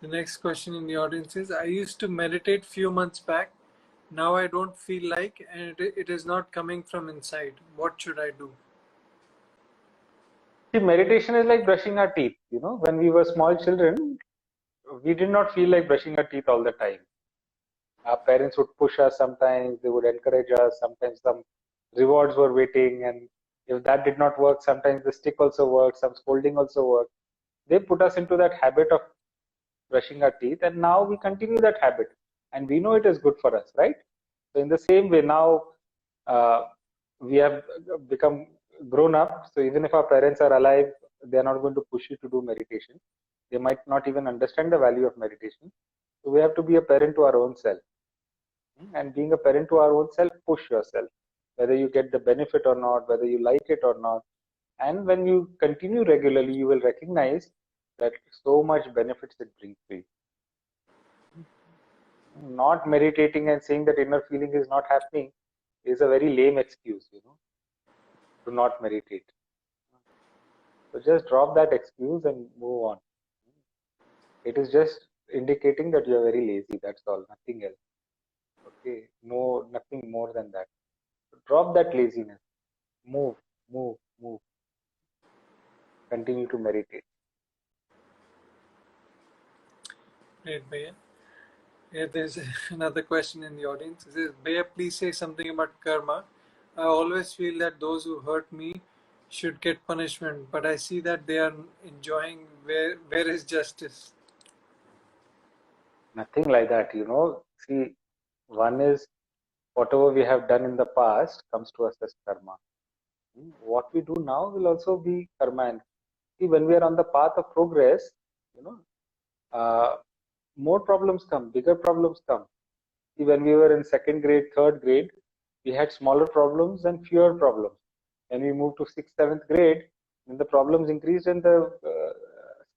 The next question in the audience is, I used to meditate few months back. Now I don't feel like, and it is not coming from inside. What should I do? See, meditation is like brushing our teeth. When we were small children, we did not feel like brushing our teeth all the time. Our parents would push us sometimes, they would encourage us, sometimes some rewards were waiting, and if that did not work, sometimes the stick also worked, some scolding also worked. They put us into that habit of brushing our teeth, and now we continue that habit, and we know it is good for us, right? So in the same way, now uh, we have become grown up. So even if our parents are alive, they are not going to push you to do meditation. They might not even understand the value of meditation. So we have to be a parent to our own self. And being a parent to our own self, push yourself, whether you get the benefit or not, whether you like it or not. And when you continue regularly, you will recognize that so much benefits it brings to you. Not meditating and saying that inner feeling is not happening is a very lame excuse, to not meditate. So just drop that excuse and move on. It is just indicating that you are very lazy. That's all, nothing else. Okay, no, nothing more than that. So drop that laziness. Move, move, move. Continue to meditate. Great, Bhaiya. Yeah, there's another question in the audience. It says, Bhaiya, please say something about karma. I always feel that those who hurt me should get punishment, but I see that they are enjoying. Where is justice? Nothing like that, See, one is whatever we have done in the past comes to us as karma. What we do now will also be karma. And see, when we are on the path of progress, you know, more problems come, bigger problems come. See, when we were in second grade, third grade, we had smaller problems and fewer problems. When we moved to sixth, seventh grade, then the problems increased and the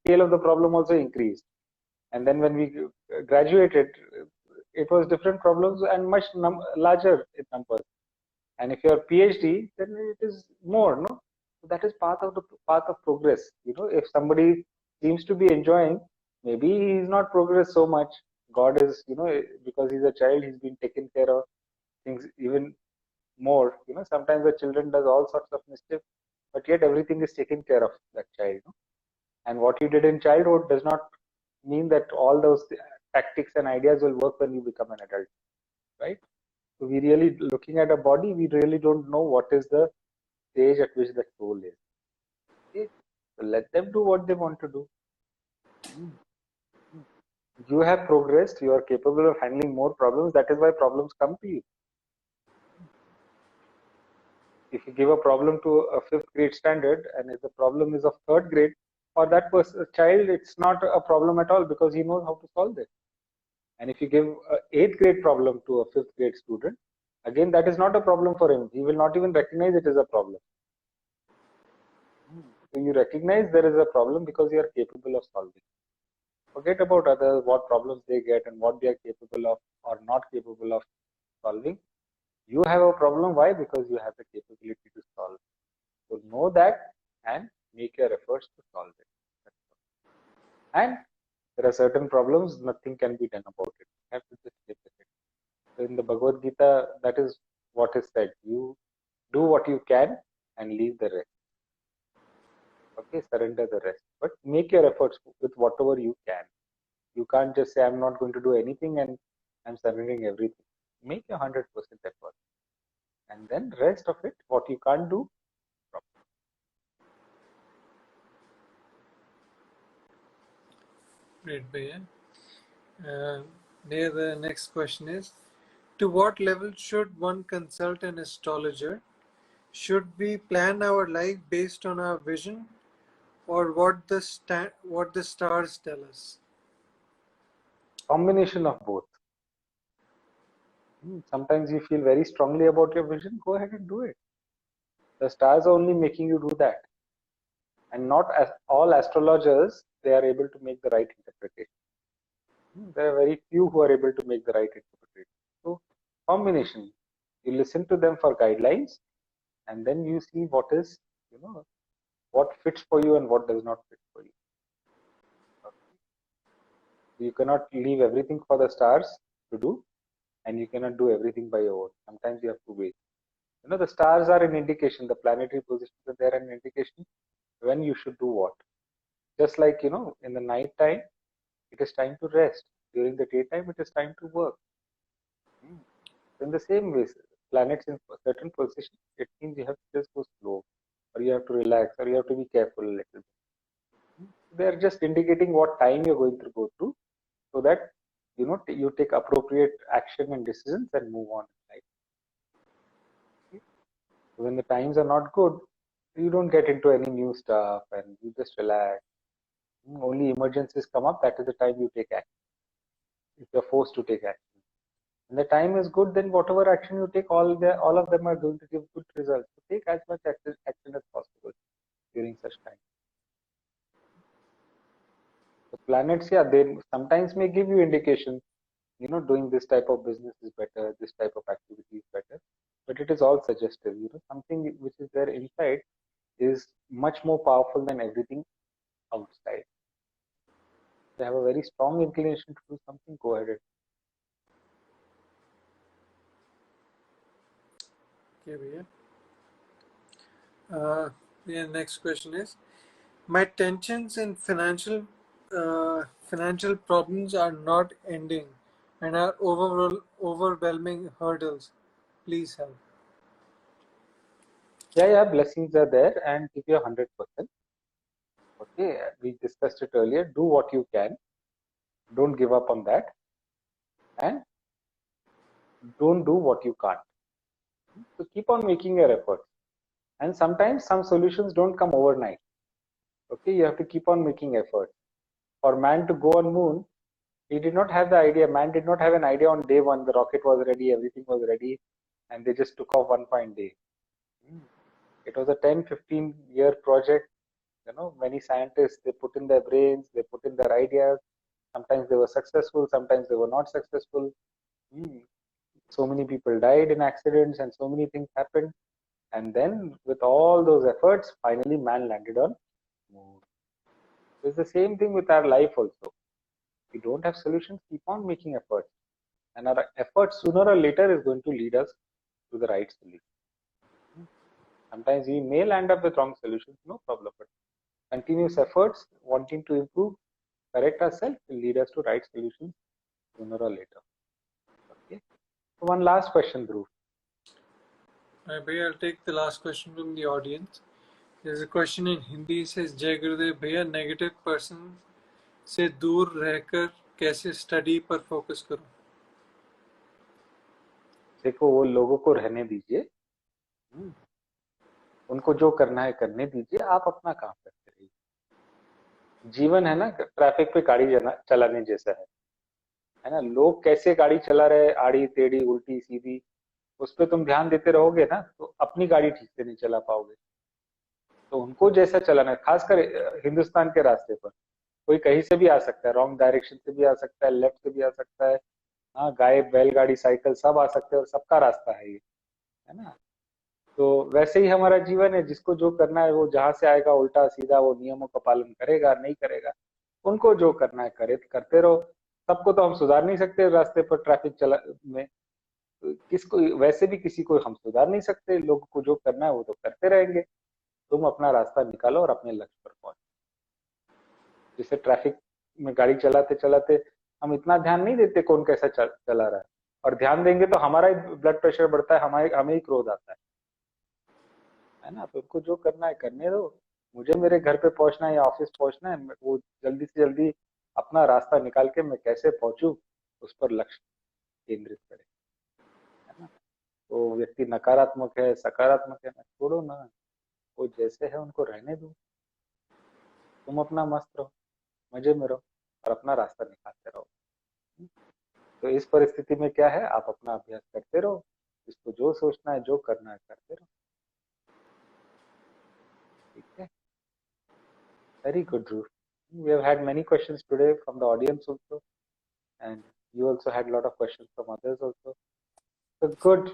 scale of the problem also increased. And then when we graduated, it was different problems and much larger in numbers. And if you are PhD, then it is more, no? So that is part of the path of progress. If somebody seems to be enjoying, maybe he is not progressed so much. God is, because he's a child, he's been taken care of things even more. Sometimes the children does all sorts of mischief, but yet everything is taken care of that child. And what you did in childhood does not mean that all those tactics and ideas will work when you become an adult, right? So we really, looking at a body, we really don't know what is the stage at which the soul is. Okay? So let them do what they want to do. You have progressed, you are capable of handling more problems. That is why problems come to you. If you give a problem to a fifth grade standard, and if the problem is of third grade, for that child, it's not a problem at all because he knows how to solve it. And if you give an eighth grade problem to a fifth grade student, again, that is not a problem for him. He will not even recognize it as a problem. So you recognize there is a problem because you are capable of solving. Forget about others, what problems they get and what they are capable of or not capable of solving. You have a problem. Why? Because you have the capability to solve. So know that and make your efforts to solve it. And there are certain problems, nothing can be done about it. You have to just live with it. So in the Bhagavad Gita, that is what is said. You do what you can and leave the rest. Okay, surrender the rest. But make your efforts with whatever you can. You can't just say, I'm not going to do anything and I'm surrendering everything. Make your 100% effort. And then rest of it, what you can't do, drop. Great, Bhaiya. Here the next question is, to what level should one consult an astrologer? Should we plan our life based on our vision or what the stars tell us? Combination of both. Sometimes you feel very strongly about your vision, go ahead and do it. The stars are only making you do that. And not as all astrologers, they are able to make the right interpretation. There are very few who are able to make the right interpretation. So combination. You listen to them for guidelines and then you see what is, what fits for you and what does not fit for you. Okay. You cannot leave everything for the stars to do, and you cannot do everything by your own. Sometimes you have to wait. The stars are an indication, the planetary positions are there an indication when you should do what. Just like, in the night time, it is time to rest. During the daytime, it is time to work. In the same way, planets in certain positions, it means you have to just go slow, or you have to relax, or you have to be careful a little bit. They are just indicating what time you're going to go through, so that you take appropriate action and decisions and move on in life. When the times are not good, you don't get into any new stuff and you just relax. Only emergencies come up, that is the time you take action. If you're forced to take action. When the time is good, then whatever action you take, all of them are going to give good results. So take as much action as possible during such time. The planets, they sometimes may give you indications, doing this type of business is better, this type of activity is better, but it is all suggestive. Something which is there inside is much more powerful than everything outside. They have a very strong inclination to do something, go ahead. Okay, Bhaiya. The next question is, my tensions and financial problems are not ending and are overwhelming hurdles. Please help. Yeah, blessings are there and give you 100%. Okay, we discussed it earlier. Do what you can. Don't give up on that. And don't do what you can't. So keep on making your efforts. And sometimes some solutions don't come overnight. Okay, you have to keep on making efforts. For man to go on moon, he did not have the idea. Man did not have an idea on day one. The rocket was ready, everything was ready, and they just took off one fine day. It was a 10-15 year project. Many scientists, they put in their brains, they put in their ideas. Sometimes they were successful, sometimes they were not successful. So many people died in accidents and so many things happened. And then with all those efforts, finally man landed on moon. It's the same thing with our life also. If we don't have solutions, keep on making efforts. And our efforts sooner or later is going to lead us to the right solution. Sometimes we may land up with wrong solutions, no problem. But continuous efforts, wanting to improve, correct ourselves will lead us to right solutions sooner or later. Okay. So one last question, Dhruv. Bhaiya, I'll take the last question from the audience. There's a question in Hindi. It says, Jai Gurudev Bhaiya, negative person से दूर रहकर कैसे study पर focus करूं? देखो, वो लोगों को रहने दीजिए, उनको जो करना है करने दीजिए, आप अपना काम करते रहिए। जीवन है ना, ट्रैफिक पे गाड़ी चलाने जैसा है ना। लोग कैसे गाड़ी चला रहे, आड़ी टेढ़ी उल्टी सीधी, उस पर तुम ध्यान देते रहोगे ना, तो अपनी गाड़ी ठीक से नहीं चला पाओगे। तो उनको जैसा चलाना है, खासकर हिंदुस्तान के रास्ते पर कोई कहीं से भी आ सकता है, रॉन्ग डायरेक्शन से भी आ सकता है, लेफ्ट से भी आ सकता है, हाँ, गाय बैलगाड़ी साइकिल सब आ सकते हैं और सबका रास्ता है ये, है ना। तो वैसे ही हमारा जीवन है, जिसको जो करना है वो जहां से आएगा उल्टा सीधा वो नियमों का पालन करेगा, नहीं करेगा, उनको जो करना है करते रहो। सबको तो हम सुधार नहीं सकते, रास्ते पर ट्रैफिक चला में किसको, वैसे भी किसी को हम सुधार नहीं सकते। लोगों को जो करना है वो तो करते रहेंगे। तुम अपना रास्ता निकालो और अपने लक्ष्य पर पहुंचो। जैसे ट्रैफिक में गाड़ी चलाते चलाते हम इतना ध्यान नहीं देते कौन कैसा चला रहा है, और ध्यान देंगे तो हमारा ही ब्लड प्रेशर बढ़ता है, हमें ही क्रोध आता है ना। तो उनको जो करना है करने दो। मुझे मेरे घर पे पहुंचना है या ऑफिस पहुंचना है, वो जल्दी से जल्दी अपना रास्ता निकाल के मैं कैसे पहुंचू उस पर लक्ष्य केंद्रित करें, है ना। तो व्यक्ति नकारात्मक है सकारात्मक है, छोड़ो ना, वो जैसे है उनको रहने दो। तुम अपना मस्त रहो, मजे में रहो और अपना रास्ता निकालते रहो। तो इस परिस्थिति में क्या है, आप अपना अभ्यास करते रहो, जिसको जो सोचना है जो करना है करते रहो। ठीक है, very good, Dhruv. We have had many questions today from the audience also, and you also had a lot of questions from others also. So good.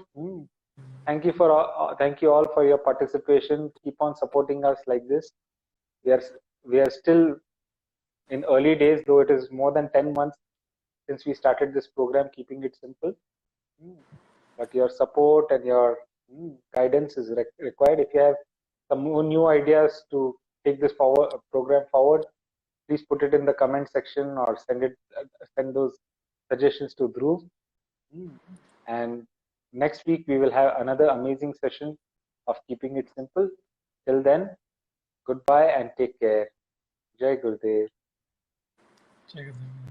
Thank you all for your participation. Keep on supporting us like this. We are still in early days, though it is more than 10 months since we started this program, Keeping It Simple. But your support and your guidance is required. If you have some new ideas to take this program forward, please put it in the comment section or send those suggestions to Dhruv. And next week we will have another amazing session of Keeping It Simple. Till then, goodbye and take care. Jai Gurudev. Check it out.